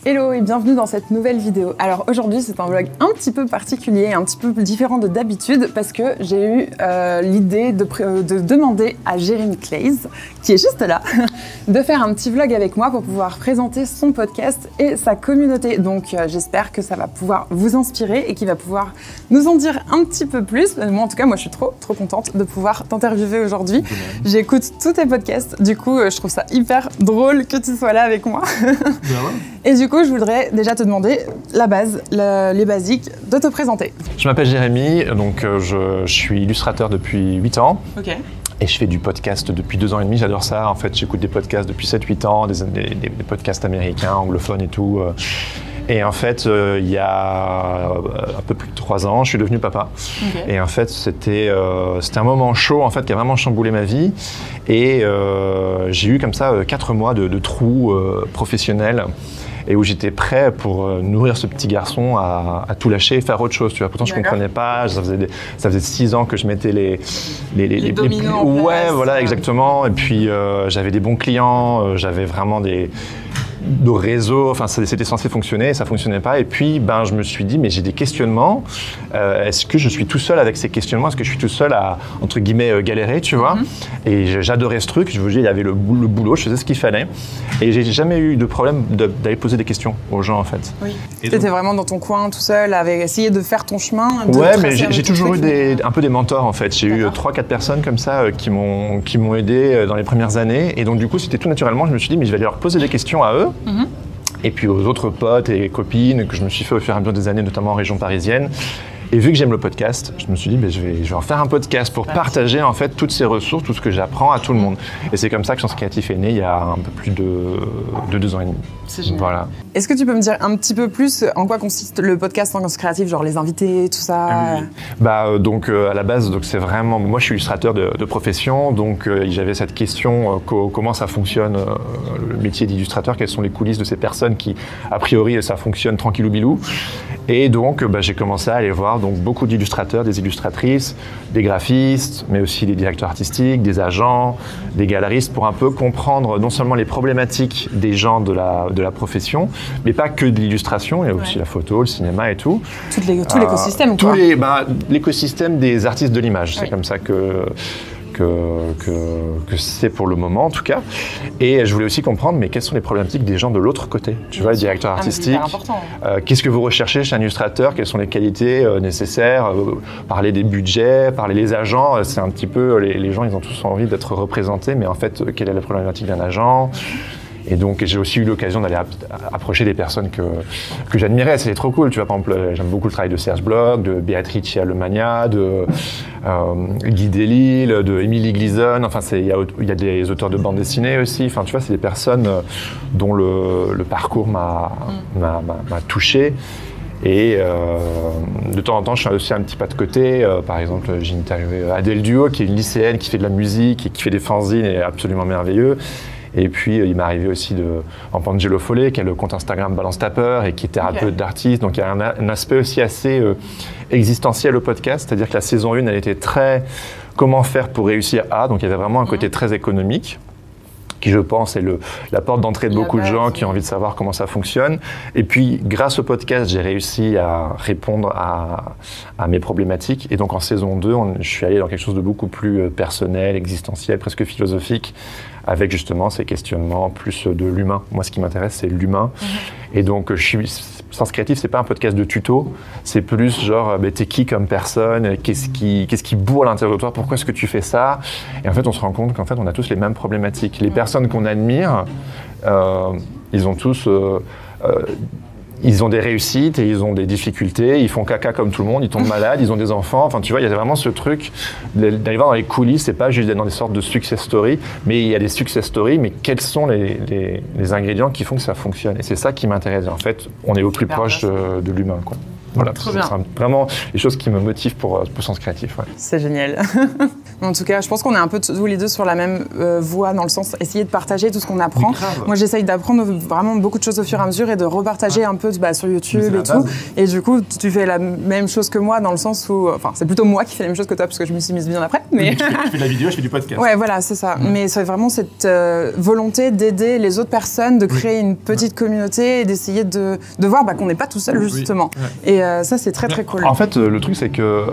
Hello et bienvenue dans cette nouvelle vidéo. Alors aujourd'hui c'est un vlog un petit peu particulier, un petit peu différent de d'habitude parce que j'ai eu l'idée de demander à Jérémy Claise, qui est juste là, de faire un petit vlog avec moi pour pouvoir présenter son podcast et sa communauté. Donc j'espère que ça va pouvoir vous inspirer et qu'il va pouvoir nous en dire un petit peu plus. Moi en tout cas, moi je suis trop contente de pouvoir t'interviewer aujourd'hui. J'écoute tous tes podcasts, du coup je trouve ça hyper drôle que tu sois là avec moi. Et du coup, je voudrais déjà te demander la base, les basiques, de te présenter. Je m'appelle Jérémy, donc je suis illustrateur depuis 8 ans. Ok. Et je fais du podcast depuis 2 ans et demi, j'adore ça. En fait, j'écoute des podcasts depuis 7-8 ans, des podcasts américains, anglophones et tout. Et en fait, il y a un peu plus de 3 ans, je suis devenu papa. Okay. Et en fait, c'était un moment chaud en fait, qui a vraiment chamboulé ma vie. Et j'ai eu comme ça 4 mois de trous professionnels. Et où j'étais prêt pour nourrir ce petit garçon à tout lâcher et faire autre chose. Tu vois. Pourtant, je ne comprenais pas. Ça faisait 6 ans que je mettais les dominos en place. Ouais, voilà, exactement. Et puis, j'avais des bons clients. J'avais vraiment de réseau, enfin c'était censé fonctionner et ça fonctionnait pas. Et puis je me suis dit mais j'ai des questionnements. Est-ce que je suis tout seul avec ces questionnements? Est-ce que je suis tout seul à entre guillemets galérer, tu vois? Et j'adorais ce truc. Je vous dis, il y avait le boulot, je faisais ce qu'il fallait. Et j'ai jamais eu de problème d'aller poser des questions aux gens en fait. Oui. Tu étais vraiment dans ton coin tout seul, avec essayer de faire ton chemin. Ouais, mais j'ai toujours eu un peu des mentors en fait. J'ai eu 3-4 personnes comme ça qui m'ont aidé dans les premières années. Et donc du coup c'était tout naturellement. Je me suis dit mais je vais aller leur poser des questions à eux. Et puis aux autres potes et copines que je me suis fait au fur et à mesure des années, notamment en région parisienne. Et vu que j'aime le podcast, je me suis dit je vais en faire un podcast pour partager en fait toutes ces ressources, tout ce que j'apprends à tout le monde. Et c'est comme ça que Sens Créatif est né il y a un peu plus de 2 ans et demi. C'est génial. Voilà. Est-ce que tu peux me dire un petit peu plus en quoi consiste le podcast Sens Créatif, genre les invités, tout ça? Donc à la base, donc c'est vraiment, moi je suis illustrateur de profession, donc j'avais cette question comment ça fonctionne le métier d'illustrateur, quelles sont les coulisses de ces personnes qui a priori ça fonctionne tranquillou bilou. Et donc j'ai commencé à aller voir donc beaucoup d'illustrateurs, des illustratrices, des graphistes, mais aussi des directeurs artistiques, des agents, des galeristes pour un peu comprendre non seulement les problématiques des gens de la profession, mais pas que de l'illustration, il y a aussi la photo, le cinéma et tout. Tout l'écosystème, quoi. L'écosystème des artistes de l'image, c'est comme ça que c'est pour le moment en tout cas. Et je voulais aussi comprendre mais quelles sont les problématiques des gens de l'autre côté, tu vois, les directeurs artistiques. Qu'est-ce que vous recherchez chez un illustrateur, quelles sont les qualités nécessaires, parler des budgets, parler des agents, c'est un petit peu, les gens ils ont tous envie d'être représentés, mais en fait quelle est la problématique d'un agent? Et donc j'ai aussi eu l'occasion d'aller approcher des personnes que j'admirais, c'était trop cool. Tu vois, par exemple, j'aime beaucoup le travail de Serge Bloch, de Béatrice Alemagna, de Guy Delisle, de Émilie Gleason. Enfin, il y a des auteurs de bande dessinée aussi. Enfin, tu vois, c'est des personnes dont le parcours m'a touché. Et de temps en temps, je fais aussi un petit pas de côté. Par exemple, j'ai interviewé Adèle Duhaut, qui est une lycéenne, qui fait de la musique et qui fait des fanzines, et absolument merveilleux. Et puis, il m'est arrivé aussi en Angelo Follet, qui a le compte Instagram Balance ta peur et qui est thérapeute d'artistes. Donc, il y a un aspect aussi assez existentiel au podcast. C'est-à-dire que la saison 1, elle était très « comment faire pour réussir à ». Donc, il y avait vraiment un côté très économique, qui je pense est la porte d'entrée de beaucoup de gens qui ont envie de savoir comment ça fonctionne. Et puis, grâce au podcast, j'ai réussi à répondre à mes problématiques. Et donc, en saison 2, je suis allé dans quelque chose de beaucoup plus personnel, existentiel, presque philosophique, avec justement ces questionnements plus de l'humain. Moi, ce qui m'intéresse, c'est l'humain. Et donc, Sens Créatif, c'est pas un podcast de tuto, c'est plus genre, t'es qui comme personne, qu'est-ce qui bourre à l'intérieur de toi, pourquoi est-ce que tu fais ça? Et en fait, on se rend compte qu'en fait, on a tous les mêmes problématiques. Les personnes qu'on admire, ils ont tous... ils ont des réussites et ils ont des difficultés, ils font caca comme tout le monde, ils tombent malades, ils ont des enfants. Enfin, tu vois, il y a vraiment ce truc d'aller voir dans les coulisses, c'est pas juste d'être dans des sortes de success stories, mais il y a des success stories, mais quels sont les ingrédients qui font que ça fonctionne? Et c'est ça qui m'intéresse. En fait, on est au plus proche de l'humain, quoi. Voilà, c'est vraiment les choses qui me motivent pour Sens Créatif. Ouais. C'est génial. En tout cas, je pense qu'on est un peu tous les deux sur la même voie, dans le sens essayer de partager tout ce qu'on apprend. Moi, j'essaye d'apprendre vraiment beaucoup de choses au fur et à mesure et de repartager un peu sur YouTube et tout. Et du coup, tu fais la même chose que moi, dans le sens où... Enfin, c'est plutôt moi qui fais la même chose que toi, parce que je me suis mise bien après. Mais... Tu fais de la vidéo, je fais du podcast. Ouais, voilà, c'est ça. Mais c'est vraiment cette volonté d'aider les autres personnes, de créer une petite communauté et d'essayer de voir qu'on n'est pas tout seul, justement. Et ça, c'est très, très cool. En fait, le truc, c'est que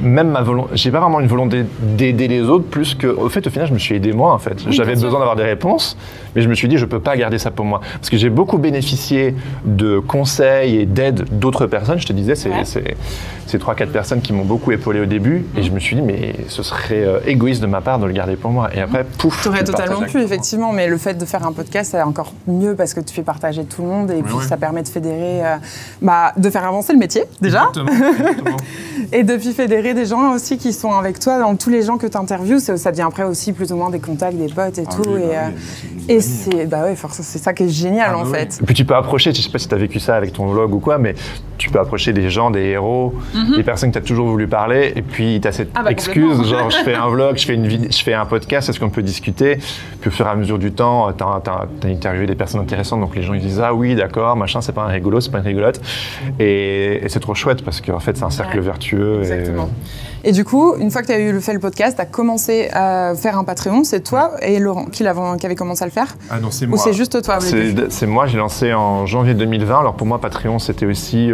même j'ai pas vraiment une volonté d'aider les autres, plus que, au final, je me suis aidé moi, en fait. J'avais besoin d'avoir des réponses, mais je me suis dit, je peux pas garder ça pour moi. Parce que j'ai beaucoup bénéficié de conseils et d'aide d'autres personnes. Je te disais, c'est 3-4 personnes qui m'ont beaucoup épaulé au début, et je me suis dit, mais ce serait égoïste de ma part de le garder pour moi. Et après, pouf. Tu aurais totalement pu, effectivement, mais le fait de faire un podcast, c'est encore mieux parce que tu fais partager tout le monde et puis ça permet de fédérer, de faire avancer le métier, déjà. Exactement. Et de puis fédérer des gens aussi qui sont avec toi, dans tous les gens que tu interviews, ça devient après aussi plus ou moins des contacts, des potes et tout. Et c'est ça qui est génial, en fait. Et puis tu peux approcher, je sais pas si tu as vécu ça avec ton vlog ou quoi, mais tu peux approcher des gens, des héros, des personnes que tu as toujours voulu parler, et puis tu as cette excuse, genre je fais un vlog, je fais un podcast, est-ce qu'on peut discuter? Puis au fur et à mesure du temps, tu as interviewé des personnes intéressantes, donc les gens ils disent ah oui d'accord, machin, c'est pas un rigolo, c'est pas une rigolote. Et c'est trop chouette parce qu'en fait c'est un cercle vertueux. Exactement. Et du coup, une fois que tu as fait le podcast, tu as commencé à faire un Patreon, c'est toi et Laurent qui avait commencé à le faire? Ah non, c'est moi. Ou c'est juste toi? C'est moi, j'ai lancé en janvier 2020. Alors pour moi, Patreon, c'était aussi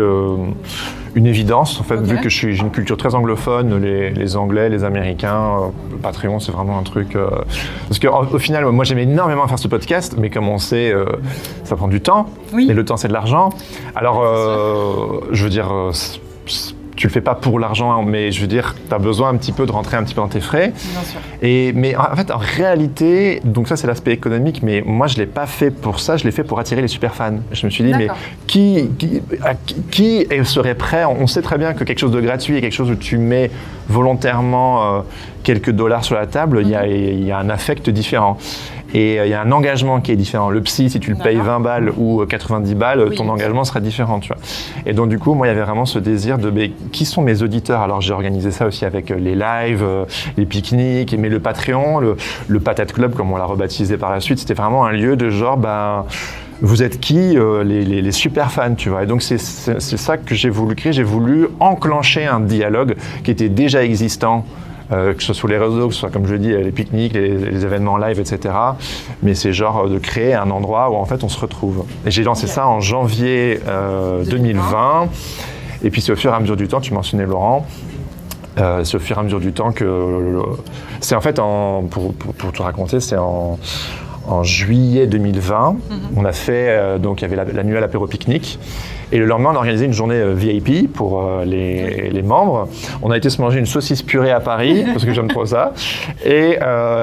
une évidence. En fait, vu que j'ai une culture très anglophone, les Anglais, les Américains, Patreon, c'est vraiment un truc... Parce qu'au final, moi, j'aimais énormément faire ce podcast, mais comme on sait, ça prend du temps. Oui. Et le temps, c'est de l'argent. Alors, je veux dire... tu le fais pas pour l'argent, mais je veux dire, tu as besoin un petit peu de rentrer un petit peu dans tes frais. Bien sûr. Mais en fait, en réalité, donc ça c'est l'aspect économique, mais moi je l'ai pas fait pour ça, je l'ai fait pour attirer les super fans. Je me suis dit, mais qui serait prêt? On sait très bien que quelque chose de gratuit et quelque chose où tu mets volontairement quelques dollars sur la table, il y a un affect différent. Et il y a un engagement qui est différent. Le psy, si tu le payes 20 balles ou 90 balles, ton engagement sera différent, tu vois. Et donc, du coup, moi, il y avait vraiment ce désir de qui sont mes auditeurs? Alors, j'ai organisé ça aussi avec les lives, les pique-niques, mais le Patreon, le Patate Club, comme on l'a rebaptisé par la suite, c'était vraiment un lieu de genre, vous êtes qui? Les super fans, tu vois. Et donc, c'est ça que j'ai voulu créer. J'ai voulu enclencher un dialogue qui était déjà existant, que ce soit sur les réseaux, que ce soit, comme je le dis, les pique-niques, les événements live, etc. Mais c'est genre de créer un endroit où en fait on se retrouve. Et j'ai lancé ça en janvier 2020. Et puis c'est au fur et à mesure du temps, tu mentionnais Laurent, c'est au fur et à mesure du temps que... C'est en fait, pour te raconter, c'est en juillet 2020, on a fait, donc il y avait l'annuel apéro pique-nique. Et le lendemain, on a organisé une journée VIP pour les membres. On a été se manger une saucisse purée à Paris, parce que j'aime trop ça. Et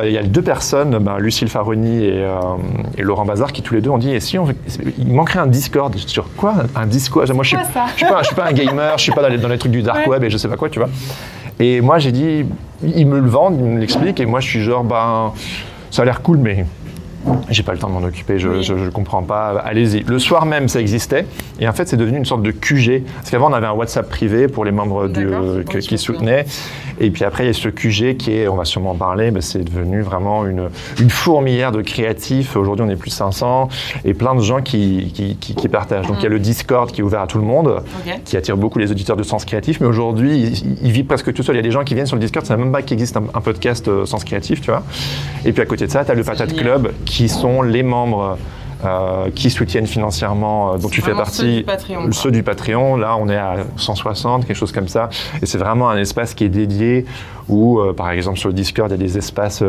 il y a 2 personnes, Lucille Faroni et Laurent Bazar, qui tous les deux ont dit, et si il manquerait un Discord? Je dis, sur quoi un Discord? Moi, je suis pas un gamer, je suis pas dans les trucs du dark web et je sais pas quoi, tu vois. Et moi, j'ai dit, ils me le vendent, ils me l'expliquent, et moi, je suis genre, ça a l'air cool, mais... j'ai pas le temps de m'en occuper, je comprends pas, allez-y. Le soir même, ça existait, et en fait, c'est devenu une sorte de QG. Parce qu'avant, on avait un WhatsApp privé pour les membres qui soutenaient, et puis après, il y a ce QG qui est, on va sûrement en parler, c'est devenu vraiment une fourmilière de créatifs. Aujourd'hui, on est plus de 500, et plein de gens qui partagent. Donc, il y a le Discord qui est ouvert à tout le monde, qui attire beaucoup les auditeurs de Sens Créatif, mais aujourd'hui, il vit presque tout seul. Il y a des gens qui viennent sur le Discord, c'est même pas qu'il existe un podcast Sens Créatif, tu vois. Et puis, à côté de ça, tu as le Patate Club, qui sont les membres qui soutiennent financièrement, dont tu fais partie, ceux du Patreon. Là, on est à 160, quelque chose comme ça. Et c'est vraiment un espace qui est dédié où, par exemple, sur le Discord, il y a des espaces,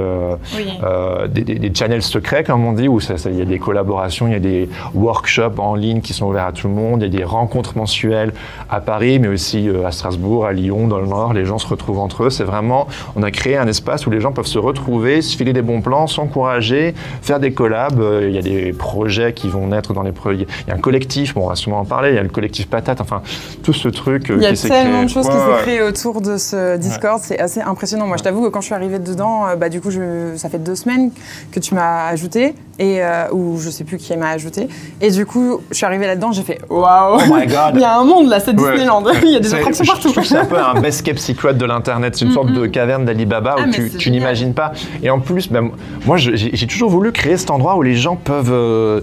des channels secrets, comme on dit, où il y a des collaborations, il y a des workshops en ligne qui sont ouverts à tout le monde, il y a des rencontres mensuelles à Paris, mais aussi à Strasbourg, à Lyon, dans le Nord. Les gens se retrouvent entre eux. C'est vraiment, on a créé un espace où les gens peuvent se retrouver, se filer des bons plans, s'encourager, faire des collabs. Il y a des projets projets qui vont naître dans les projets. Il y a un collectif, bon, on va sûrement en parler, il y a le collectif Patate, enfin, tout ce truc il y a tellement de choses qui s'est créé autour de ce Discord, c'est assez impressionnant. Moi, je t'avoue que quand je suis arrivée dedans, du coup, ça fait 2 semaines que tu m'as ajouté, ou je sais plus qui m'a ajouté. Et du coup, je suis arrivée là-dedans, j'ai fait waouh, oh my God. Il y a un monde là, c'est Disneyland. Il y a des attractions partout. Je trouve que c'est un peu un best kept secret de l'internet, c'est une sorte de caverne d'Alibaba où tu n'imagines pas. Et en plus, moi j'ai toujours voulu créer cet endroit où les gens peuvent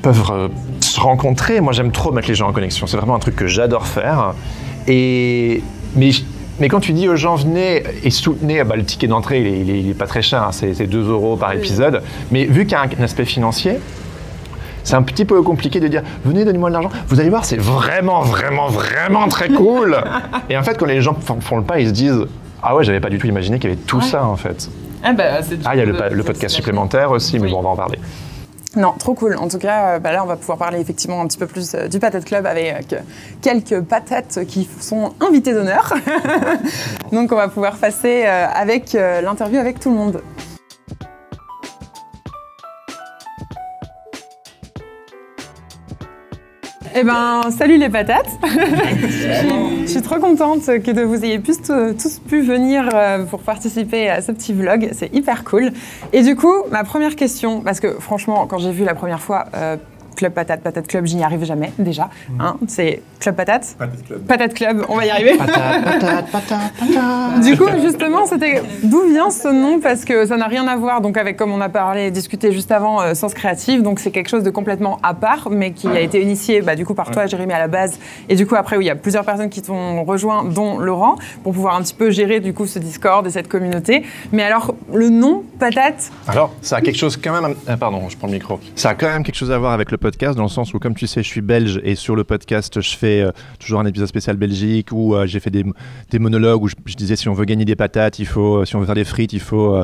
se rencontrer. Moi j'aime trop mettre les gens en connexion, c'est vraiment un truc que j'adore faire. Mais quand tu dis aux gens venez et soutenez, le ticket d'entrée il est pas très cher, hein, c'est 2 € par épisode, mais vu qu'il y a un aspect financier, c'est un petit peu compliqué de dire « Venez, donnez-moi de l'argent ». Vous allez voir, c'est vraiment, vraiment, vraiment très cool. Et en fait, quand les gens font le pas, ils se disent « Ah ouais, j'avais pas du tout imaginé qu'il y avait tout ça en fait ». Il y a le podcast supplémentaire aussi, mais bon, on va en parler. Non, trop cool. En tout cas, là, on va pouvoir parler effectivement un petit peu plus du Patate Club avec quelques patates qui sont invitées d'honneur. Donc, on va pouvoir passer avec l'interview avec tout le monde. Eh ben, salut les patates. Je suis trop contente que vous ayez tous pu venir pour participer à ce petit vlog. C'est hyper cool. Et du coup, ma première question, parce que franchement, quand j'ai vu la première fois Club Patate, Patate Club, je n'y arrive jamais déjà. Hein, c'est Club Patate. Patate Club. Patate Club, on va y arriver. Patate. Du coup, justement, c'était d'où vient ce nom, parce que ça n'a rien à voir donc avec, comme on a parlé, discuté juste avant, Sens Créatif. Donc c'est quelque chose de complètement à part, mais qui a été initié du coup par toi, Jérémy, à la base. Et du coup après, où il y a plusieurs personnes qui t'ont rejoint, dont Laurent, pour pouvoir un petit peu gérer du coup ce Discord et cette communauté. Mais alors, le nom Patate. Alors, ça a quelque chose quand même. Pardon, je prends le micro. Ça a quand même quelque chose à voir avec le podcast, dans le sens où, comme tu sais, je suis belge et sur le podcast, je fais toujours un épisode spécial Belgique où j'ai fait des monologues où je disais si on veut gagner des patates, si on veut faire des frites, il faut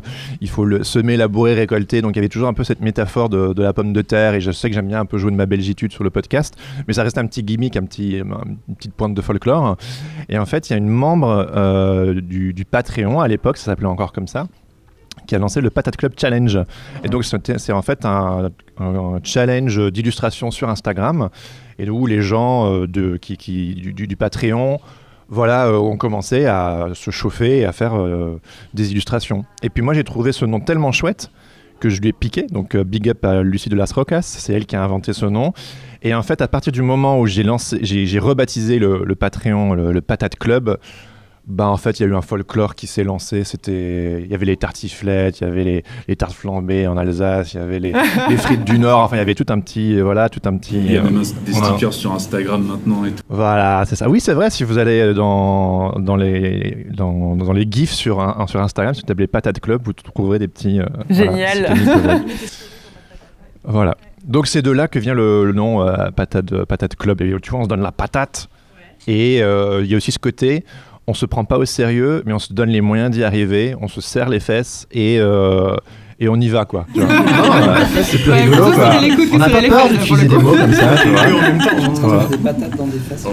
semer, labourer, récolter. Donc il y avait toujours un peu cette métaphore de la pomme de terre, et je sais que j'aime bien un peu jouer de ma belgitude sur le podcast, mais ça reste un petit gimmick, une petite pointe de folklore. Et en fait, il y a une membre du Patreon, à l'époque, ça s'appelait encore comme ça, qui a lancé le Patate Club Challenge. Et donc c'est en fait un challenge d'illustration sur Instagram, et où les gens du Patreon ont commencé à se chauffer et à faire des illustrations. Et puis moi j'ai trouvé ce nom tellement chouette que je lui ai piqué, donc big up à Lucie de Las Rocas, c'est elle qui a inventé ce nom. Et en fait, à partir du moment où j'ai rebaptisé le Patreon, le Patate Club, en fait, il y a eu un folklore qui s'est lancé. Il y avait les tartiflettes, il y avait les tartes flambées en Alsace, il y avait les frites du Nord. Enfin, il y avait tout un petit. Il y a même des stickers sur Instagram maintenant et tout. Voilà, c'est ça. Oui, c'est vrai. Si vous allez dans les gifs sur Instagram, si vous tapez Patate Club, vous trouverez des petits. Génial. Voilà. Donc c'est de là que vient le nom Patate Club. Et tu vois, on se donne la patate. Et il y a aussi ce côté. On se prend pas au sérieux, mais on se donne les moyens d'y arriver, on se serre les fesses et on y va, quoi. C'est plus rigolo, quoi. On n'a pas peur d'utiliser des mots comme ça, tu vois. En même temps, on se des patates dans des fesses.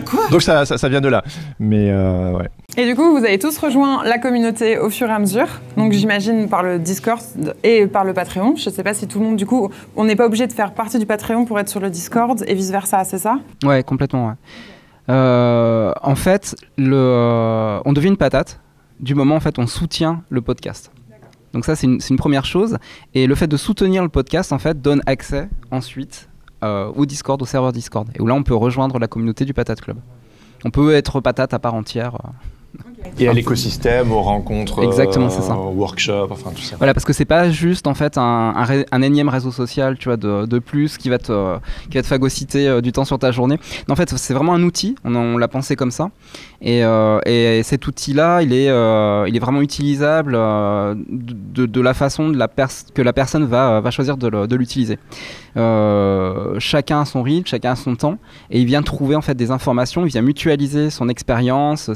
Quoi ? Donc ça vient de là. Mais ouais. Et du coup, vous avez tous rejoint la communauté au fur et à mesure. Donc j'imagine par le Discord et par le Patreon. Je ne sais pas si tout le monde, du coup, on n'est pas obligé de faire partie du Patreon pour être sur le Discord et vice-versa, c'est ça ? Ouais, complètement, ouais. En fait, on devient une patate du moment en fait on soutient le podcast. Donc ça c'est une première chose, et le fait de soutenir le podcast en fait donne accès ensuite au Discord, au serveur Discord, et où là on peut rejoindre la communauté du Patate Club. On peut être patate à part entière. Et à l'écosystème, aux rencontres, exactement, c'est ça. Aux workshops, enfin tout ça. Voilà, parce que c'est pas juste en fait un énième réseau social, tu vois, de plus qui va te phagocyter du temps sur ta journée. Non, en fait, c'est vraiment un outil. On l'a pensé comme ça. Et cet outil-là, il est vraiment utilisable de la façon que la personne va choisir de l'utiliser. Chacun a son rythme, chacun a son temps, et il vient trouver en fait des informations, il vient mutualiser son expérience.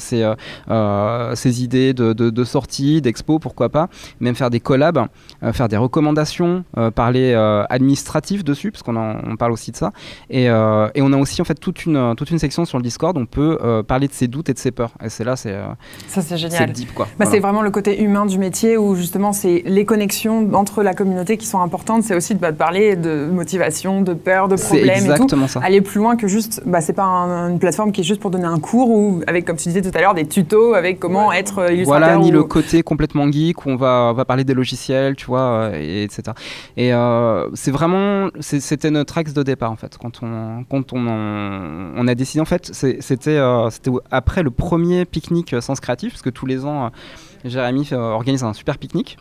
ses idées de sorties, d'expos, pourquoi pas, même faire des collabs, faire des recommandations, parler administratif dessus, parce qu'on parle aussi de ça. Et on a aussi en fait toute une section sur le Discord, on peut parler de ses doutes et de ses peurs. Et c'est là, c'est génial. C'est deep, quoi. Bah, voilà. C'est vraiment le côté humain du métier où justement c'est les connexions entre la communauté qui sont importantes. C'est aussi de parler de motivation, de peur, de problèmes et tout. Ça. Aller plus loin que juste, c'est pas une plateforme qui est juste pour donner un cours ou avec, comme tu disais tout à l'heure, des tutos avec comment être illustrateur. Voilà, ni le côté complètement geek où on va parler des logiciels, tu vois, etc. Et c'est vraiment, c'était notre axe de départ en fait. Quand on a décidé, en fait, c'était après le premier pique-nique Sens Créatif, parce que tous les ans, Jérémy organise un super pique-nique.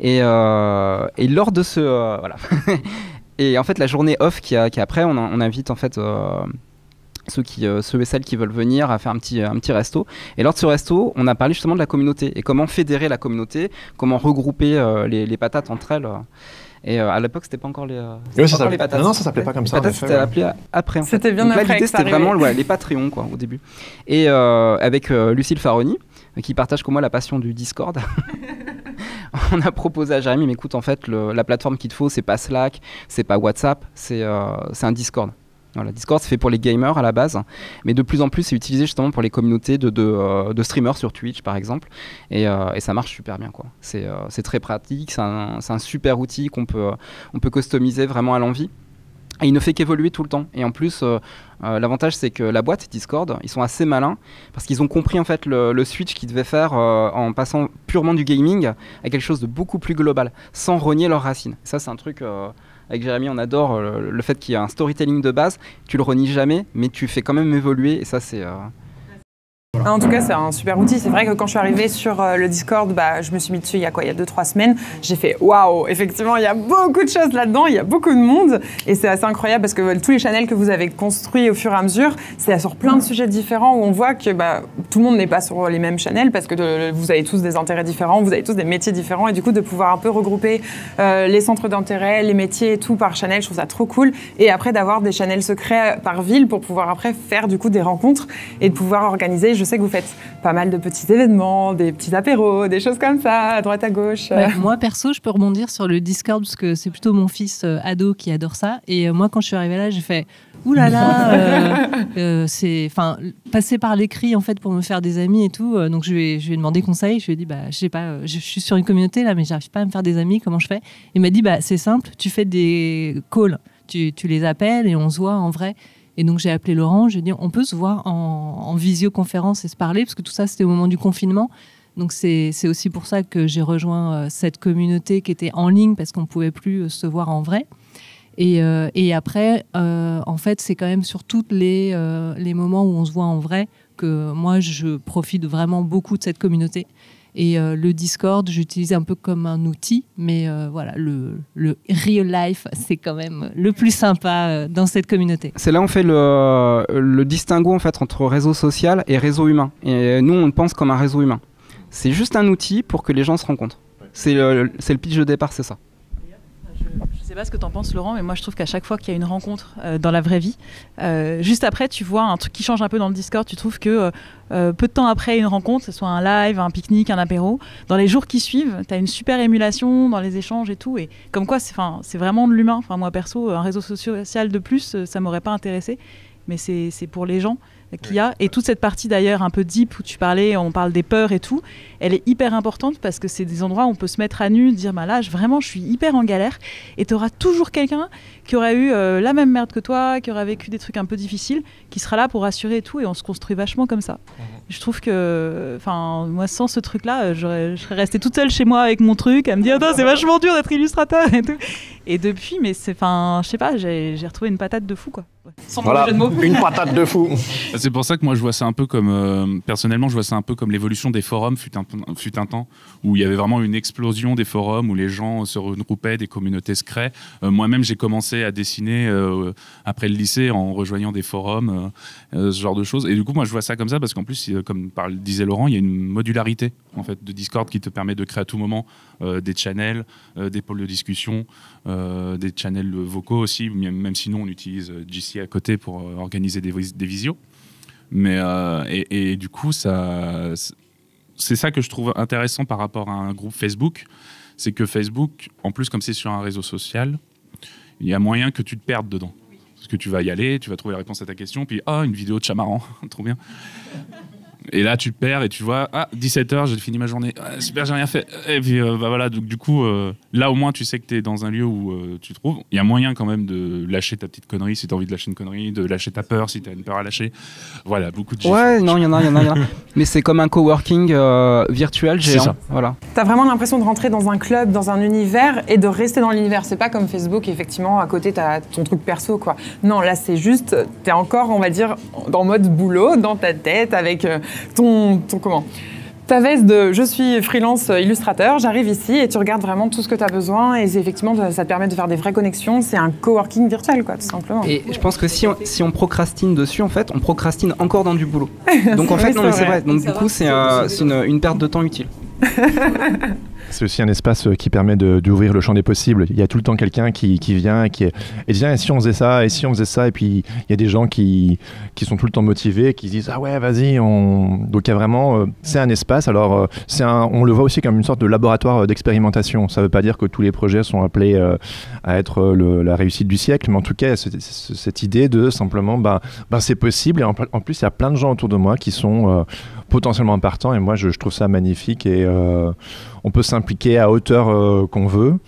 Et lors de ce... voilà. Et en fait, la journée off qui est après, on invite en fait... ceux et celles qui veulent venir à faire un petit resto. Et lors de ce resto, on a parlé justement de la communauté et comment fédérer la communauté, comment regrouper les patates entre elles. Et à l'époque, c'était pas encore les patates. Non, ça s'appelait pas comme ça. Les patates, c'était appelé après. En fait. C'était bien donc là, après. L'idée, c'était vraiment les Patreons, quoi, au début. Et avec Lucille Faroni, qui partage comme moi la passion du Discord. On a proposé à Jérémy, mais écoute, en fait, la plateforme qu'il te faut, c'est pas Slack, c'est pas WhatsApp, c'est un Discord. Voilà, Discord, c'est fait pour les gamers à la base, mais de plus en plus, c'est utilisé justement pour les communautés de streamers sur Twitch, par exemple, et ça marche super bien, quoi. C'est très pratique, c'est un super outil qu'on peut customiser vraiment à l'envie. Et il ne fait qu'évoluer tout le temps. Et en plus, l'avantage, c'est que la boîte Discord, ils sont assez malins parce qu'ils ont compris en fait le switch qu'ils devaient faire en passant purement du gaming à quelque chose de beaucoup plus global, sans renier leurs racines. Ça, c'est un truc... avec Jérémy, on adore le fait qu'il y a un storytelling de base. Tu le renies jamais, mais tu fais quand même évoluer. Et ça, c'est... En tout cas, c'est un super outil. C'est vrai que quand je suis arrivée sur le Discord, je me suis mis dessus il y a 2-3 semaines. J'ai fait waouh, effectivement, il y a beaucoup de choses là-dedans, il y a beaucoup de monde. Et c'est assez incroyable parce que tous les channels que vous avez construits au fur et à mesure, c'est sur plein de sujets différents où on voit que tout le monde n'est pas sur les mêmes channels parce que vous avez tous des intérêts différents, vous avez tous des métiers différents. Et du coup, de pouvoir un peu regrouper les centres d'intérêt, les métiers et tout par channel, je trouve ça trop cool. Et après, d'avoir des channels secrets par ville pour pouvoir après faire du coup des rencontres et de pouvoir organiser. Je sais que vous faites pas mal de petits événements, des petits apéros, des choses comme ça, à droite à gauche. Ouais, moi, perso, je peux rebondir sur le Discord parce que c'est plutôt mon fils ado qui adore ça. Et moi, quand je suis arrivée là, j'ai fait « Ouh là là !» passer par l'écrit, en fait, pour me faire des amis et tout. Donc, je lui ai demandé conseil. Je lui ai dit « Je sais pas, je suis sur une communauté là, mais j'arrive pas à me faire des amis. Comment je fais ?» Il m'a dit « C'est simple, tu fais des calls. Tu les appelles et on se voit en vrai. » Et donc, j'ai appelé Laurent, j'ai dit, on peut se voir en visioconférence et se parler, parce que tout ça, c'était au moment du confinement. Donc, c'est aussi pour ça que j'ai rejoint cette communauté qui était en ligne, parce qu'on ne pouvait plus se voir en vrai. Et après, en fait, c'est quand même sur tous les moments où on se voit en vrai que moi, je profite vraiment beaucoup de cette communauté. Et le Discord, j'utilise un peu comme un outil, mais voilà, le real life, c'est quand même le plus sympa dans cette communauté. C'est là où on fait le distinguo en fait, entre réseau social et réseau humain. Et nous, on le pense comme un réseau humain. C'est juste un outil pour que les gens se rencontrent. C'est le pitch de départ, c'est ça. Je sais pas ce que tu en penses, Laurent, mais moi je trouve qu'à chaque fois qu'il y a une rencontre dans la vraie vie, juste après tu vois un truc qui change un peu dans le Discord. Tu trouves que peu de temps après une rencontre, que ce soit un live, un pique-nique, un apéro, dans les jours qui suivent, tu as une super émulation dans les échanges et tout. Et comme quoi, c'est vraiment de l'humain. Enfin, moi perso, un réseau social de plus, ça m'aurait pas intéressé. Mais c'est pour les gens qu'il y a. Et toute cette partie d'ailleurs un peu deep où tu parlais, on parle des peurs et tout, elle est hyper importante parce que c'est des endroits où on peut se mettre à nu, dire là vraiment je suis hyper en galère, et tu auras toujours quelqu'un qui aura eu la même merde que toi, qui aura vécu des trucs un peu difficiles, qui sera là pour rassurer et tout, et on se construit vachement comme ça. Je trouve que moi sans ce truc là je serais restée toute seule chez moi avec mon truc à me dire c'est vachement dur d'être illustrateur et tout. Et depuis, mais je sais pas, j'ai retrouvé une patate de fou, quoi. Sans voilà, jeu de mots. Une patate de fou. C'est pour ça que moi je vois ça un peu comme, personnellement, je vois ça un peu comme l'évolution des forums fut un temps où il y avait vraiment une explosion des forums où les gens se regroupaient, des communautés se créent. Moi-même, j'ai commencé à dessiner après le lycée en rejoignant des forums, ce genre de choses. Et du coup, moi, je vois ça comme ça parce qu'en plus, comme disait Laurent, il y a une modularité en fait de Discord qui te permet de créer à tout moment des channels, des pôles de discussion. Des channels vocaux aussi, même si nous on utilise JC à côté pour organiser des visios. Mais, et du coup, c'est ça que je trouve intéressant par rapport à un groupe Facebook. C'est que Facebook, en plus, comme c'est sur un réseau social, il y a moyen que tu te perdes dedans. Parce que tu vas y aller, tu vas trouver la réponse à ta question, puis une vidéo de chat marrant, trop bien. Et là, tu te perds et tu vois, 17h, j'ai fini ma journée, super, j'ai rien fait. Et puis voilà, donc, du coup, là au moins, tu sais que tu es dans un lieu où tu te trouves. Il y a moyen quand même de lâcher ta petite connerie si tu as envie de lâcher une connerie, de lâcher ta peur si tu as une peur à lâcher. Voilà, beaucoup de Ouais, non, il y en a. Mais c'est comme un coworking virtuel géant. C'est ça. Voilà. T'as vraiment l'impression de rentrer dans un club, dans un univers et de rester dans l'univers. C'est pas comme Facebook, effectivement, à côté, t'as ton truc perso, quoi. Non, là, c'est juste, t'es encore, on va dire, en mode boulot, dans ta tête, avec ta veste de je suis freelance illustrateur, j'arrive ici et tu regardes vraiment tout ce que tu as besoin et effectivement ça te permet de faire des vraies connexions, c'est un coworking virtuel quoi, tout simplement. Et je pense que si on procrastine dessus, en fait, on procrastine encore dans du boulot. Donc en fait, non mais c'est vrai. Donc du coup, c'est une perte de temps utile. C'est aussi un espace qui permet d'ouvrir le champ des possibles. Il y a tout le temps quelqu'un qui vient et dit et si on faisait ça, et si on faisait ça, et puis il y a des gens qui sont tout le temps motivés, qui se disent ah ouais vas-y donc il y a vraiment c'est un espace. Alors on le voit aussi comme une sorte de laboratoire d'expérimentation. Ça veut pas dire que tous les projets sont appelés à être la réussite du siècle, mais en tout cas cette idée de simplement c'est possible et en plus il y a plein de gens autour de moi qui sont potentiellement partants et moi je trouve ça magnifique et on peut s'impliquer à hauteur qu'on veut.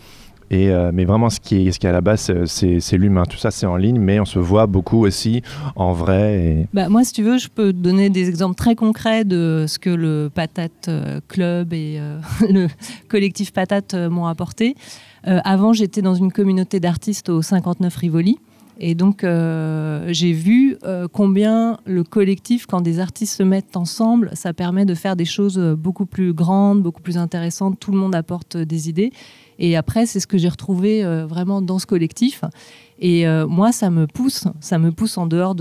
Mais vraiment, ce qui est à la base, c'est l'humain. Tout ça, c'est en ligne, mais on se voit beaucoup aussi en vrai. Moi, si tu veux, je peux te donner des exemples très concrets de ce que le Patate Club et le collectif Patate m'ont apporté. Avant, j'étais dans une communauté d'artistes au 59 Rivoli. Et donc, j'ai vu combien le collectif, quand des artistes se mettent ensemble, ça permet de faire des choses beaucoup plus grandes, beaucoup plus intéressantes. Tout le monde apporte des idées. Et après, c'est ce que j'ai retrouvé vraiment dans ce collectif. Et moi, ça me pousse en dehors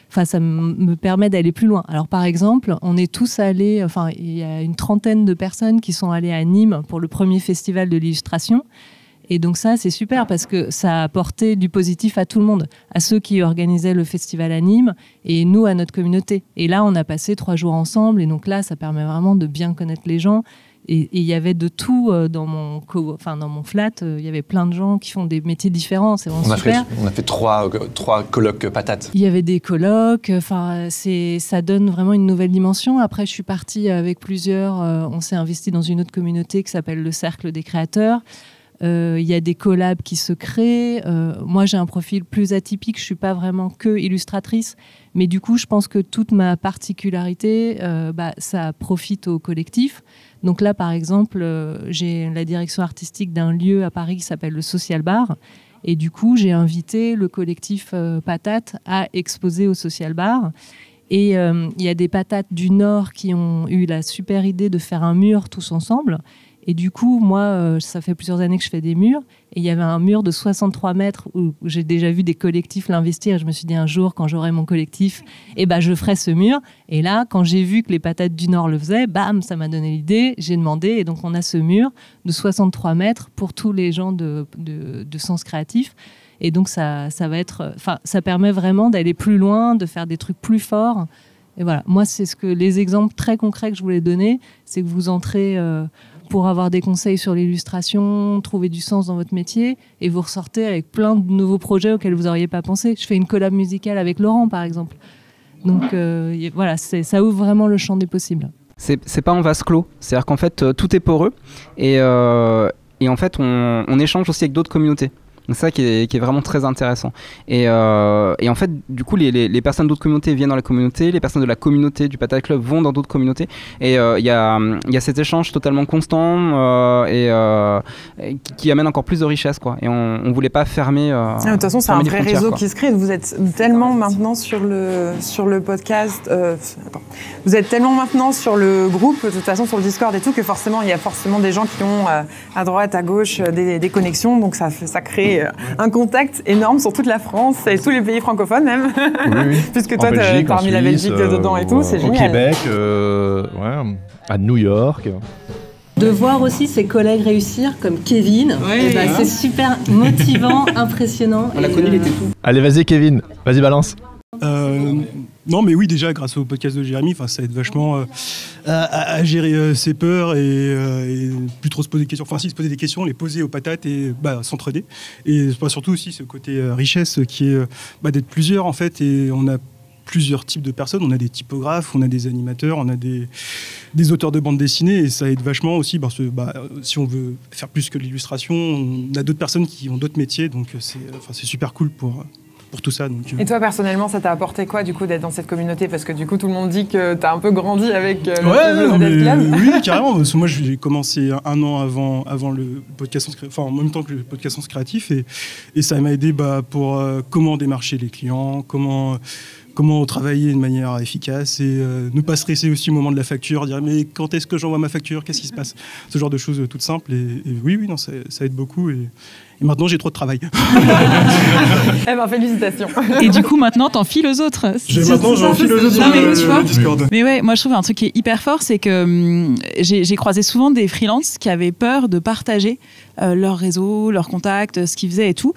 Enfin, ça me permet d'aller plus loin. Alors, par exemple, on est tous allés... Enfin, il y a une trentaine de personnes qui sont allées à Nîmes pour le premier festival de l'illustration. Et donc ça, c'est super parce que ça a apporté du positif à tout le monde, à ceux qui organisaient le festival à Nîmes et nous, à notre communauté. Et là, on a passé 3 jours ensemble et donc là, ça permet vraiment de bien connaître les gens. Et il y avait de tout dans mon flat. Il y avait plein de gens qui font des métiers différents. C'est vraiment super. On a fait 3 colloques patates. Il y avait des colloques. Ça donne vraiment une nouvelle dimension. Après, je suis partie avec plusieurs. On s'est investi dans une autre communauté qui s'appelle le Cercle des créateurs. Il y a des collabs qui se créent. Moi, j'ai un profil plus atypique. Je ne suis pas vraiment que illustratrice. Mais du coup, je pense que toute ma particularité, ça profite au collectif. Donc là, par exemple, j'ai la direction artistique d'un lieu à Paris qui s'appelle le Social Bar. Et du coup, j'ai invité le collectif Patate à exposer au Social Bar. Et il y a des Patates du Nord qui ont eu la super idée de faire un mur tous ensemble. Et du coup, moi, ça fait plusieurs années que je fais des murs. Et il y avait un mur de 63 mètres où j'ai déjà vu des collectifs l'investir. Et je me suis dit, un jour, quand j'aurai mon collectif, je ferai ce mur. Et là, quand j'ai vu que les Patates du Nord le faisaient, bam, ça m'a donné l'idée. J'ai demandé. Et donc, on a ce mur de 63 mètres pour tous les gens de sens créatif. Et donc, ça permet vraiment d'aller plus loin, de faire des trucs plus forts. Et voilà, moi, c'est les exemples très concrets que je voulais donner. C'est que vous entrez... pour avoir des conseils sur l'illustration, trouver du sens dans votre métier, et vous ressortez avec plein de nouveaux projets auxquels vous n'auriez pas pensé. Je fais une collab musicale avec Laurent, par exemple. Donc voilà, ça ouvre vraiment le champ des possibles. C'est pas en vase clos, c'est-à-dire qu'en fait, tout est poreux, et en fait, on échange aussi avec d'autres communautés. Donc c'est ça qui est vraiment très intéressant. Et en fait, du coup, les personnes d'autres communautés viennent dans la communauté, les personnes de la communauté du Patate Club vont dans d'autres communautés. Et il y a cet échange totalement constant qui amène encore plus de richesse, quoi. Et on voulait pas fermer. De toute façon, c'est un vrai réseau qui se crée. Vous êtes tellement maintenant sur le podcast. Vous êtes tellement maintenant sur le groupe, de toute façon sur le Discord et tout, que forcément, il y a forcément des gens qui ont à droite, à gauche des connexions. Donc ça crée un contact énorme sur toute la France et tous les pays francophones même. Oui. Puisque toi, tu parmi la Belgique dedans et tout, c'est génial. Au Québec, à New York. De voir aussi ses collègues réussir comme Kevin, c'est super motivant, impressionnant. On l'a connu, il était fou. Allez, vas-y Kevin, vas-y balance. Non, mais oui, déjà, grâce au podcast de Jérémy, ça aide vachement à gérer ses peurs et plus trop se poser des questions. Enfin, si se poser des questions, les poser aux patates et s'entraider. Et surtout aussi ce côté richesse qui est d'être plusieurs, en fait, et on a plusieurs types de personnes. On a des typographes, on a des animateurs, on a des auteurs de bande dessinée, et ça aide vachement aussi parce que si on veut faire plus que l'illustration, on a d'autres personnes qui ont d'autres métiers, donc c'est super cool pour tout ça. Donc, Et toi, personnellement, ça t'a apporté quoi, du coup, d'être dans cette communauté? Parce que, du coup, tout le monde dit que t'as un peu grandi avec le Model Club. Oui, carrément. Parce que moi, j'ai commencé un an avant le podcast, en même temps que le podcast créatif, et ça m'a aidé pour comment démarcher les clients, comment travailler de manière efficace et ne pas stresser aussi au moment de la facture, dire mais quand est-ce que j'envoie ma facture, qu'est-ce qui se passe, ce genre de choses toutes simples, et oui, non, ça aide beaucoup, et maintenant j'ai trop de travail. Félicitations. Et du coup maintenant t'en files aux autres. Maintenant j'en file aux autres sur Discord. Mais ouais, moi je trouve un truc qui est hyper fort, c'est que j'ai croisé souvent des freelances qui avaient peur de partager leur réseau, leurs contacts, ce qu'ils faisaient et tout.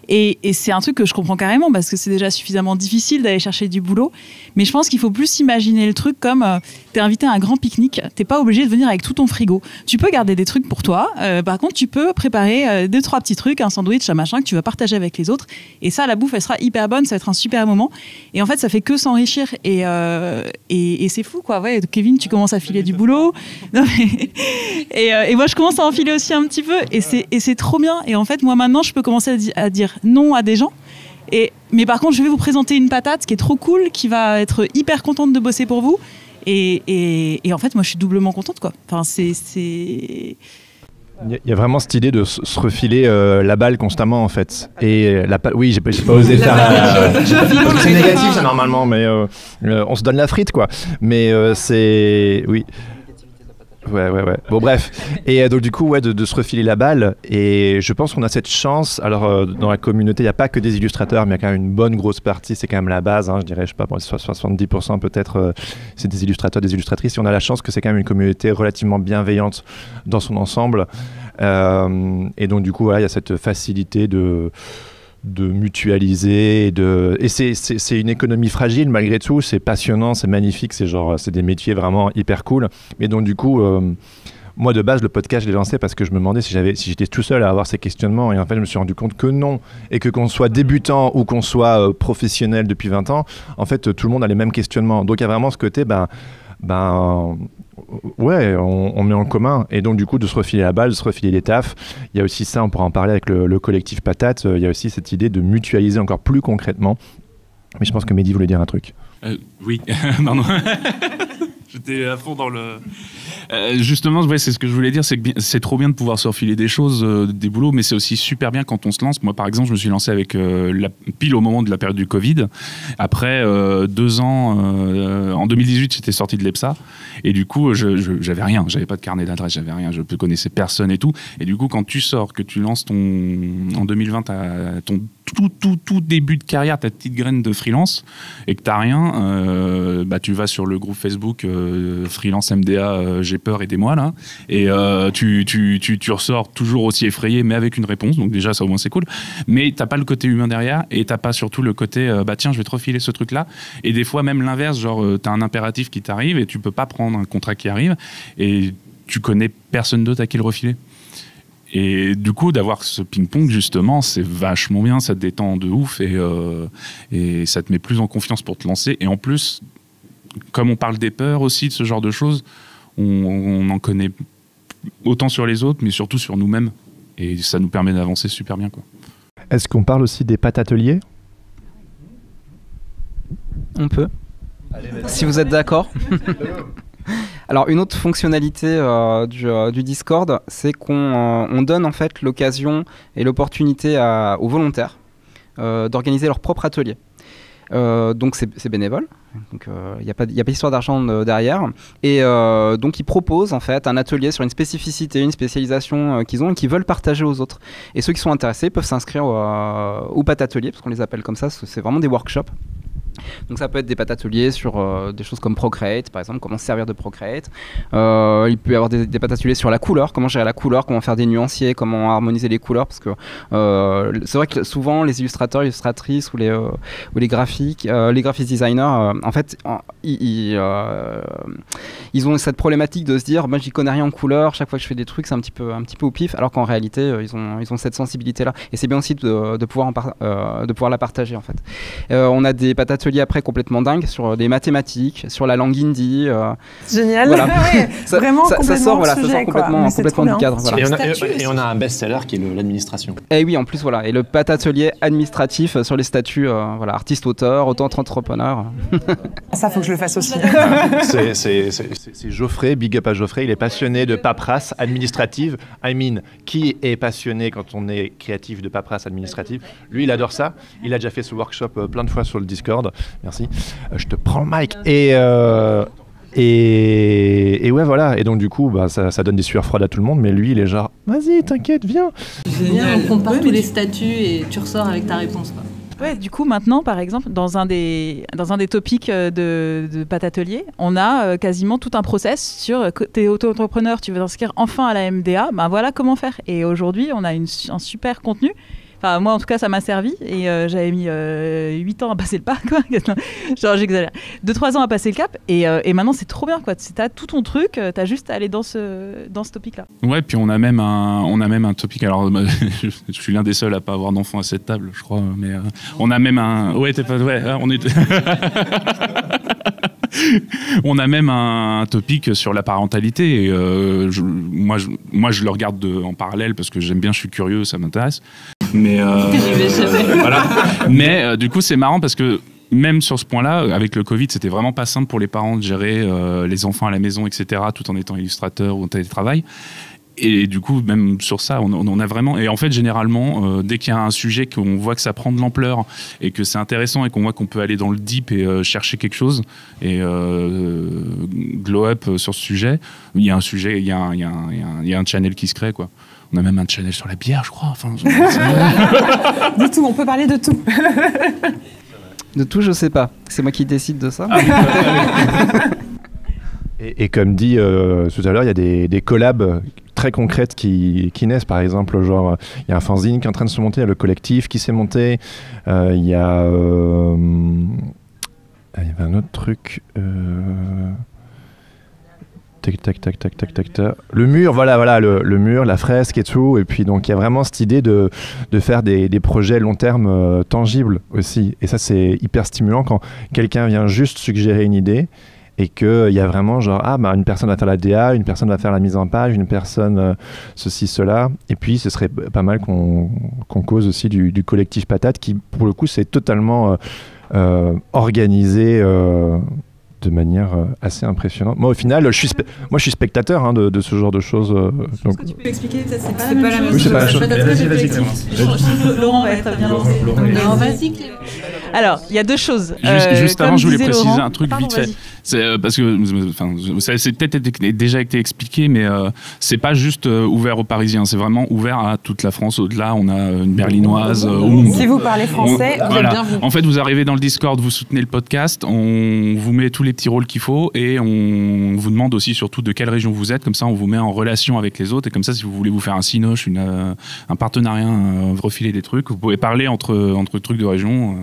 Et c'est un truc que je comprends carrément, parce que c'est déjà suffisamment difficile d'aller chercher du boulot. Mais je pense qu'il faut plus imaginer le truc comme t'es invité à un grand pique-nique, t'es pas obligé de venir avec tout ton frigo. Tu peux garder des trucs pour toi. Par contre, tu peux préparer 2-3 petits trucs, un sandwich, un machin que tu vas partager avec les autres. Et ça, la bouffe, elle sera hyper bonne, ça va être un super moment. Et en fait, ça fait que s'enrichir. Et c'est fou, quoi. Ouais, Kevin, tu commences à filer du boulot. Non, mais... et moi, je commence à en filer aussi un petit peu. Et c'est trop bien. Et en fait, moi, maintenant, je peux commencer à dire non à des gens. Mais par contre, je vais vous présenter une patate qui est trop cool, qui va être hyper contente de bosser pour vous. Et en fait, moi, je suis doublement contente, quoi. Enfin, c'est... Il y a vraiment cette idée de se refiler la balle constamment, en fait. Et oui, j'ai pas osé faire parce que c'est négatif, ça, normalement, mais on se donne la frite, quoi. Mais c'est... Oui. Ouais. Bon, bref. Et donc, du coup, de se refiler la balle. Et je pense qu'on a cette chance. Alors, dans la communauté, il n'y a pas que des illustrateurs, mais il y a quand même une bonne grosse partie. C'est quand même la base, hein, je dirais, 70% peut-être, c'est des illustrateurs, des illustratrices. Et on a la chance que c'est quand même une communauté relativement bienveillante dans son ensemble. Et donc, du coup, il y a cette facilité de mutualiser et c'est une économie fragile malgré tout, c'est passionnant, c'est magnifique, c'est des métiers vraiment hyper cool. Mais donc du coup moi de base le podcast je l'ai lancé parce que je me demandais si j'étais tout seul à avoir ces questionnements, et en fait je me suis rendu compte que non, et que qu'on soit débutant ou qu'on soit professionnel depuis 20 ans, en fait tout le monde a les mêmes questionnements. Donc il y a vraiment ce côté on met en commun, et donc du coup de se refiler la balle, de se refiler les tafs. Il y a aussi ça, on pourra en parler avec le collectif Patate, il y a aussi cette idée de mutualiser encore plus concrètement. Mais je pense que Mehdi voulait dire un truc. Oui, pardon. J'étais à fond dans le... justement, c'est ce que je voulais dire, c'est que c'est trop bien de pouvoir se refiler des choses, des boulots, mais c'est aussi super bien quand on se lance. Moi, par exemple, je me suis lancé avec pile au moment de la période du Covid. Après 2 ans, en 2018, j'étais sorti de l'EPSA, et du coup, j'avais rien, j'avais pas de carnet d'adresse, j'avais rien, je ne connaissais personne et tout. Et du coup, quand tu sors, que tu lances en 2020 ton tout début de carrière, ta petite graine de freelance, et que t'as rien, tu vas sur le groupe Facebook freelance MDA, j'ai peur, aidez-moi là, et tu ressors toujours aussi effrayé, mais avec une réponse. Donc déjà, ça au moins c'est cool. Mais t'as pas le côté humain derrière, et t'as pas surtout le côté tiens, je vais te refiler ce truc là. Et des fois même l'inverse, genre t'as un impératif qui t'arrive et tu peux pas prendre un contrat qui arrive, et tu connais personne d'autre à qui le refiler. Et du coup, d'avoir ce ping-pong, justement, c'est vachement bien, ça te détend de ouf, et ça te met plus en confiance pour te lancer. Et en plus, comme on parle des peurs aussi, de ce genre de choses, on en connaît autant sur les autres, mais surtout sur nous-mêmes. Et ça nous permet d'avancer super bien, quoi. Est-ce qu'on parle aussi des patateliers ? On peut. Allez, si vous êtes d'accord. Alors une autre fonctionnalité du Discord, c'est qu'on donne en fait l'occasion et l'opportunité aux volontaires d'organiser leur propre atelier. Donc c'est bénévole, donc il n'y a pas d'histoire d'argent derrière, et donc ils proposent en fait un atelier sur une spécificité, une spécialisation qu'ils ont et qu'ils veulent partager aux autres. Et ceux qui sont intéressés peuvent s'inscrire au patatelier, parce qu'on les appelle comme ça, c'est vraiment des workshops. Donc ça peut être des patateliers sur des choses comme Procreate, par exemple, comment se servir de Procreate. Il peut y avoir des patateliers sur la couleur, comment gérer la couleur, comment faire des nuanciers, comment harmoniser les couleurs, parce que c'est vrai que souvent les illustrateurs, illustratrices ou les graphic designers, en fait, ils ont cette problématique de se dire, moi j'y connais rien en couleur, chaque fois que je fais des trucs c'est un petit peu au pif, alors qu'en réalité ils ont cette sensibilité-là. Et c'est bien aussi de pouvoir la partager en fait. On a des patateliers après complètement dingues sur des mathématiques, sur la langue hindi. Génial. Voilà. Ouais, vraiment ça sort complètement du cadre. Voilà. Et on a un best-seller qui est l'administration. Et oui, en plus voilà, et le patatelier administratif sur les statuts, voilà, artiste-auteur, auteur-entrepreneur. Ça faut que je le fasse aussi. C'est Geoffrey, big up à Geoffrey, il est passionné de paperasse administrative. Qui est passionné quand on est créatif de paperasse administrative? Lui, il adore ça. Il a déjà fait ce workshop plein de fois sur le Discord. Merci. Je te prends le mic. Et ouais, voilà. Et donc, du coup, ça donne des sueurs froides à tout le monde. Mais lui, il est genre, vas-y, t'inquiète, viens. Génial. On compare tous les statuts et tu ressors avec ta réponse, quoi. Ouais, du coup, maintenant, par exemple, dans un des topics de patatelier, on a quasiment tout un process sur t'es auto-entrepreneur, tu veux t'inscrire enfin à la MDA, ben voilà comment faire. Et aujourd'hui, on a un super contenu. Enfin, moi, en tout cas, ça m'a servi et j'avais mis 8 ans à passer le pas, quoi. Genre, j'exagère. 2-3 ans à passer le cap et maintenant, c'est trop bien, quoi. T'as tout ton truc, t'as juste à aller dans ce topic-là. Ouais, puis on a même un topic. Alors, je suis l'un des seuls à pas avoir d'enfant à cette table, je crois. Mais on a même un. Ouais, t'es pas. Ouais, on est. On a même un topic sur la parentalité. Et, moi, je le regarde en parallèle parce que j'aime bien, je suis curieux, ça m'intéresse. Mais voilà. Mais du coup, c'est marrant parce que même sur ce point-là, avec le Covid, c'était vraiment pas simple pour les parents de gérer les enfants à la maison, etc., tout en étant illustrateur ou en télétravail. Et du coup, même sur ça, on a vraiment... Et en fait, généralement, dès qu'il y a un sujet qu'on voit que ça prend de l'ampleur et que c'est intéressant et qu'on voit qu'on peut aller dans le deep et chercher quelque chose et glow up sur ce sujet, il y a un sujet, il y a un channel qui se crée, quoi. On a même un channel sur la bière, je crois. Enfin, de tout, on peut parler de tout. De tout, je sais pas. C'est moi qui décide de ça. Et comme dit tout à l'heure, il y a des collabs très concrètes qui naissent. Par exemple, genre, il y a un fanzine qui est en train de se monter, il y a le collectif qui s'est monté, il y a... il y avait un autre truc... Tac. Le mur, voilà, le mur, la fresque et tout. Et puis, donc, il y a vraiment cette idée de faire des projets long terme tangibles aussi. Et ça, c'est hyper stimulant quand quelqu'un vient juste suggérer une idée et qu'il y a vraiment genre, une personne va faire la DA, une personne va faire la mise en page, une personne ceci, cela. Et puis, ce serait pas mal qu'on cause aussi du collectif Patate qui, pour le coup, c'est totalement organisé de manière assez impressionnante. Moi, au final, je suis spectateur de ce genre de choses. Est-ce que tu peux expliquer, c'est pas la même chose. Oui, c'est pas la même chose. Laurent va être bien lancé. Vas-y, Clément. Alors, il y a deux choses. Juste avant, je voulais préciser un truc vite fait. Parce que ça c'est peut-être déjà été expliqué, mais c'est pas juste ouvert aux Parisiens, c'est vraiment ouvert à toute la France. Au-delà, on a une berlinoise au monde. Si vous parlez français, vous êtes bienvenue. En fait, vous arrivez dans le Discord, vous soutenez le podcast, on vous met tous les petits rôles qu'il faut et on vous demande aussi surtout de quelle région vous êtes. Comme ça, on vous met en relation avec les autres et comme ça, si vous voulez vous faire un cinoche, un partenariat, refiler des trucs, vous pouvez parler entre trucs de région.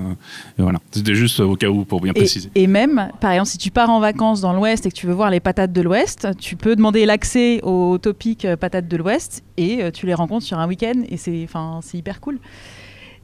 Et voilà, c'était juste au cas où pour bien préciser. Et même, par exemple, si tu pars en vacances dans l'Ouest et que tu veux voir les patates de l'Ouest, tu peux demander l'accès au topic patates de l'Ouest et tu les rencontres sur un week-end et c'est hyper cool.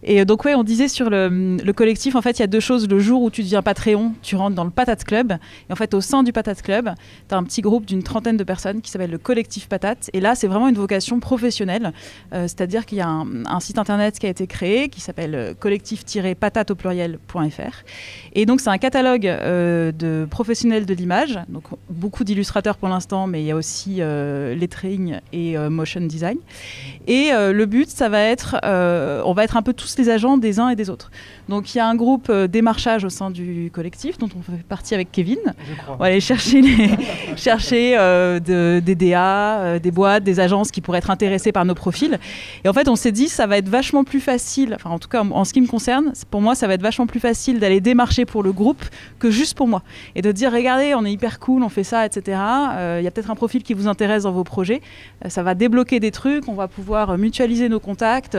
Et donc ouais, on disait sur le collectif, en fait, il y a deux choses. Le jour où tu deviens Patreon, tu rentres dans le Patate Club. Et en fait, au sein du Patate Club, tu as un petit groupe d'une 30aine de personnes qui s'appelle le collectif Patate. Et là, c'est vraiment une vocation professionnelle. C'est-à-dire qu'il y a un site internet qui a été créé qui s'appelle collectif-patate.fr. Et donc, c'est un catalogue de professionnels de l'image. Donc, beaucoup d'illustrateurs pour l'instant, mais il y a aussi lettering et motion design. Et le but, ça va être, on va être un peu tous tous les agents des uns et des autres. Donc il y a un groupe démarchage au sein du collectif dont on fait partie avec Kevin. On va aller chercher des DA, des boîtes, des agences qui pourraient être intéressées par nos profils. Et en fait, on s'est dit ça va être vachement plus facile, enfin en tout cas en ce qui me concerne, pour moi ça va être vachement plus facile d'aller démarcher pour le groupe que juste pour moi. Et de dire regardez, on est hyper cool, on fait ça, etc. Il y a peut-être un profil qui vous intéresse dans vos projets. Ça va débloquer des trucs, on va pouvoir mutualiser nos contacts,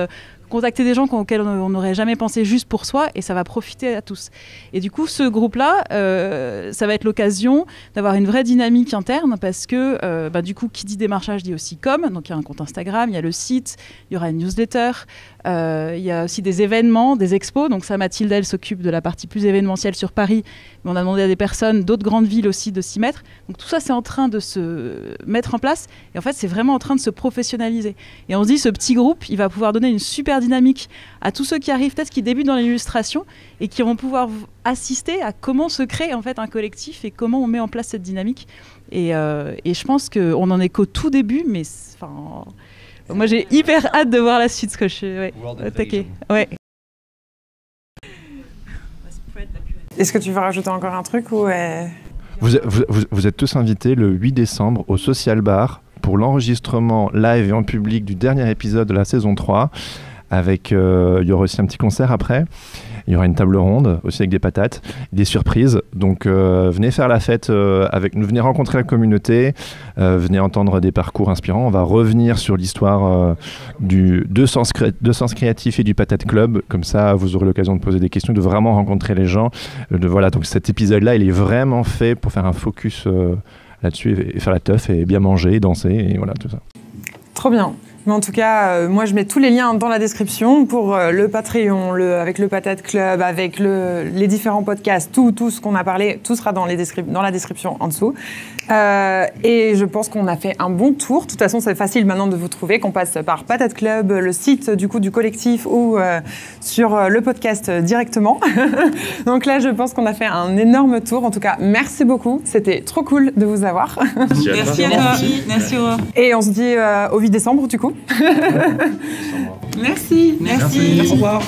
contacter des gens auxquels on n'aurait jamais pensé juste pour soi, et ça va profiter à tous. Et du coup, ce groupe-là, ça va être l'occasion d'avoir une vraie dynamique interne, parce que du coup, qui dit démarchage dit aussi com, donc il y a un compte Instagram, il y a le site, il y aura une newsletter, il y a aussi des événements, des expos, donc ça, Mathilde, elle s'occupe de la partie plus événementielle sur Paris, mais on a demandé à des personnes d'autres grandes villes aussi de s'y mettre. Donc tout ça, c'est en train de se mettre en place, et en fait, c'est vraiment en train de se professionnaliser. Et on se dit, ce petit groupe, il va pouvoir donner une super dynamique à tous ceux qui arrivent, peut-être qui débutent dans l'illustration et qui vont pouvoir assister à comment se crée en fait un collectif et comment on met en place cette dynamique. Et je pense qu'on en est qu'au tout début, mais moi j'ai hyper hâte de voir la suite, ce que je suis attaqué. Ouais. Est-ce que tu veux rajouter encore un truc ou vous êtes tous invités le 8 décembre au Social Bar pour l'enregistrement live et en public du dernier épisode de la saison 3. Il y aura aussi un petit concert après. Il y aura une table ronde aussi avec des patates, des surprises. Donc venez faire la fête avec nous, venez rencontrer la communauté, venez entendre des parcours inspirants. On va revenir sur l'histoire du Sens Créatif et du Patate Club. Comme ça, vous aurez l'occasion de poser des questions, de vraiment rencontrer les gens. Voilà, donc cet épisode-là, il est vraiment fait pour faire un focus là-dessus et faire la teuf et bien manger, danser et voilà tout ça. Trop bien. Mais en tout cas, moi, je mets tous les liens dans la description pour le Patreon, avec le Patate Club, avec les différents podcasts, tout ce qu'on a parlé, tout sera dans la description en dessous. Et je pense qu'on a fait un bon tour. De toute façon, c'est facile maintenant de vous trouver, qu'on passe par Patate Club, le site du collectif ou sur le podcast directement. Donc là, je pense qu'on a fait un énorme tour. En tout cas, merci beaucoup. C'était trop cool de vous avoir. Merci à toi. Merci. Et on se dit au 8 décembre, du coup. Merci. Au revoir.